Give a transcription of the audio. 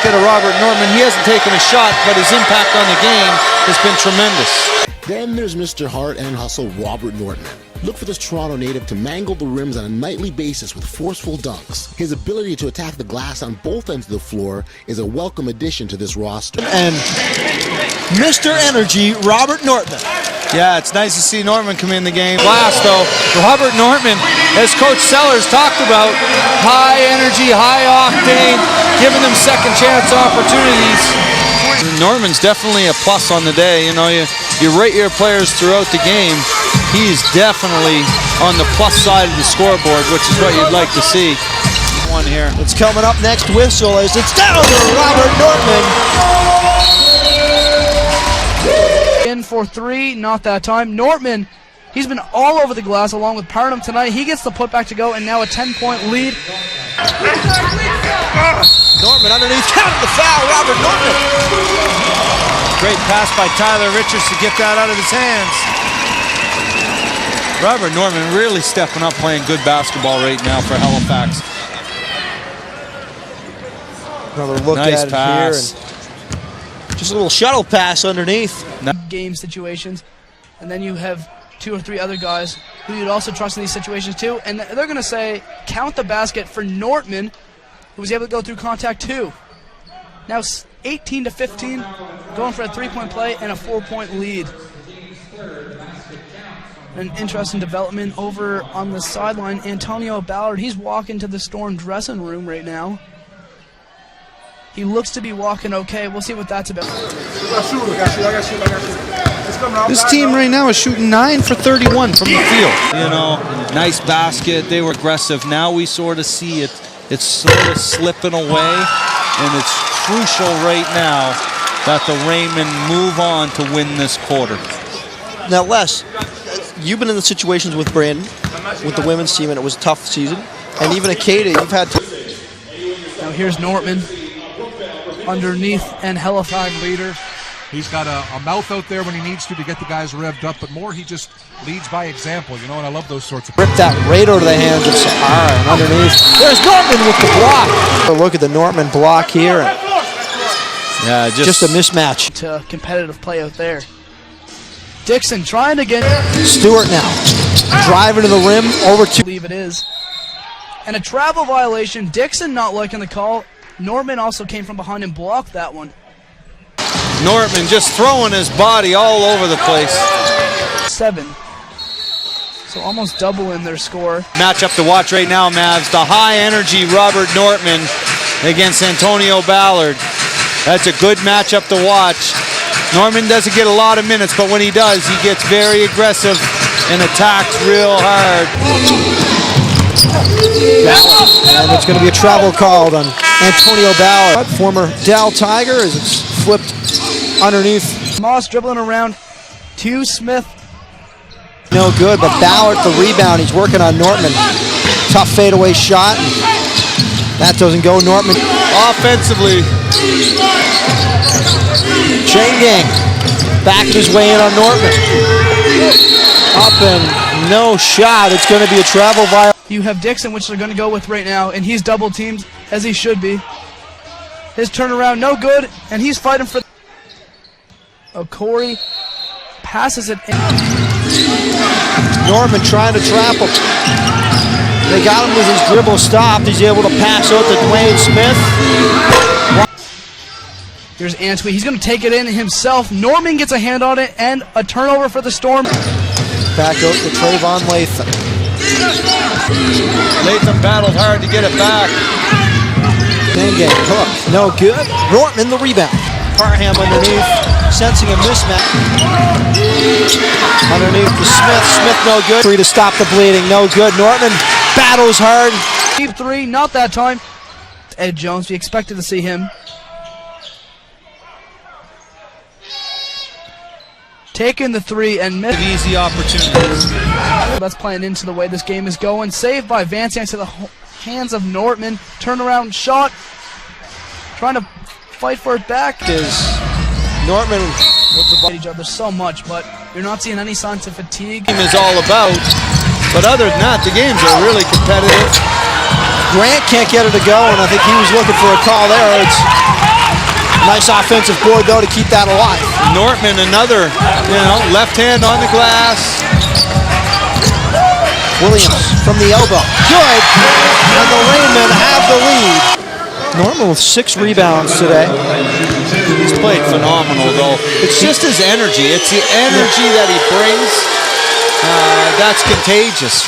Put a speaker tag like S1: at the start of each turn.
S1: basket of Robert Nortmann. He hasn't taken a shot, but his impact on the game has been tremendous.
S2: Then there's Mr. Heart and Hustle, Robert Nortmann. Look for this Toronto native to mangle the rims on a nightly basis with forceful dunks. His ability to attack the glass on both ends of the floor is a welcome addition to this roster.
S3: And Mr. Energy, Robert Nortmann.
S1: Yeah, it's nice to see Nortmann come in the game. Last, though, Robert Nortmann, as Coach Sellers talked about, high energy, high octane, giving them second chance opportunities. Nortmann's definitely a plus on the day. You know, you rate your players throughout the game. He's definitely on the plus side of the scoreboard, which is what you'd like to see. One here.
S3: It's coming up next whistle as it's down to Robert Nortmann.
S4: In for three, not that time. Nortmann, he's been all over the glass along with Parnham tonight. He gets the putback to go, and now a 10-point lead.
S3: Nortmann underneath, counted the foul, Robert Nortmann.
S1: Great pass by Tyler Richards to get that out of his hands. Robert Nortmann really stepping up, playing good basketball right now for Halifax.
S3: Another look
S1: nice
S3: at
S1: pass.
S3: it here. And just a little shuttle pass underneath.
S4: Game situations, and then you have two or three other guys who you'd also trust in these situations too, and they're going to say count the basket for Nortmann, who was able to go through contact too. Now 18-15, going for a 3-point play and a 4-point lead. An interesting development over on the sideline. Antonio Ballard, he's walking to the Storm dressing room right now. He looks to be walking okay. We'll see what that's about.
S1: This team right now is shooting 9 for 31 from the field. You know, nice basket. They were aggressive. Now we sort of see it. It's sort of slipping away, and it's crucial right now that the Rainmen move on to win this quarter.
S3: Now, Les, you've been in the situations with Brandon, with the women's team, and it was a tough season. And even Acada, you've had to.
S4: Now here's Nortmann underneath, and Halifax leader.
S5: He's got a mouth out there when he needs to get the guys revved up, but more he just leads by example, you know, and I love those sorts of.
S3: Rip that right out of the hands of Sahara, and underneath. There's Nortmann with the block. Look at the Nortmann block here.
S1: Yeah,
S3: just a mismatch.
S4: To competitive play out there. Dixon trying to get
S3: Stewart now driving to the rim over to.
S4: I believe it is. And a travel violation. Dixon not liking the call. Nortmann also came from behind and blocked that one.
S1: Nortmann just throwing his body all over the place.
S4: 7. So almost double in their score.
S1: Matchup to watch right now, Mavs. The high-energy Robert Nortmann against Antonio Ballard. That's a good matchup to watch. Nortmann doesn't get a lot of minutes, but when he does, he gets very aggressive and attacks real hard.
S3: And it's going to be a travel called on Antonio Ballard. Former Dow Tiger as it's flipped underneath.
S4: Moss dribbling around to Smith.
S3: No good, but Ballard the rebound. He's working on Nortmann. Tough fadeaway shot. That doesn't go. Nortmann
S1: Offensively.
S3: chain gang backed his way in on Nortmann. Up and no shot. It's going to be a travel violation.
S4: You have Dixon, which they're going to go with right now, and he's double teamed as he should be. His turnaround no good, and he's fighting for. Corey passes it in.
S3: Nortmann trying to trap him. They got him with his dribble stopped. He's able to pass out to Dwayne Smith.
S4: Here's Antwi. He's going to take it in himself. Nortmann gets a hand on it, and a turnover for the Storm.
S3: Back out to Trayvon Latham.
S1: Latham battled hard to get it back.
S3: Gang hook. No good. Nortmann the rebound. Parham underneath. Sensing a mismatch. Underneath to Smith. Smith no good. 3 to stop the bleeding. No good. Nortmann battles hard.
S4: Deep 3, not that time. Ed Jones, we expected to see him. Taking the 3 and missed.
S1: Easy opportunities.
S4: That's playing into the way this game is going. Saved by Van Zandt to the hands of Nortmann. Turnaround shot. Trying to fight for it back.
S3: Nortmann
S4: with the each other so much, but you're not seeing any signs of fatigue.
S1: Game is all about, but other than that, the games are really competitive.
S3: Grant can't get it to go, and I think he was looking for a call there. It's Nice offensive board, though, to keep that alive.
S1: Nortmann, another, left hand on the glass.
S3: Williams from the elbow. Good. And the Rainmen have the lead. Nortmann with 6 rebounds today.
S1: He's played phenomenal, though. It's just his energy. It's the energy that he brings that's contagious.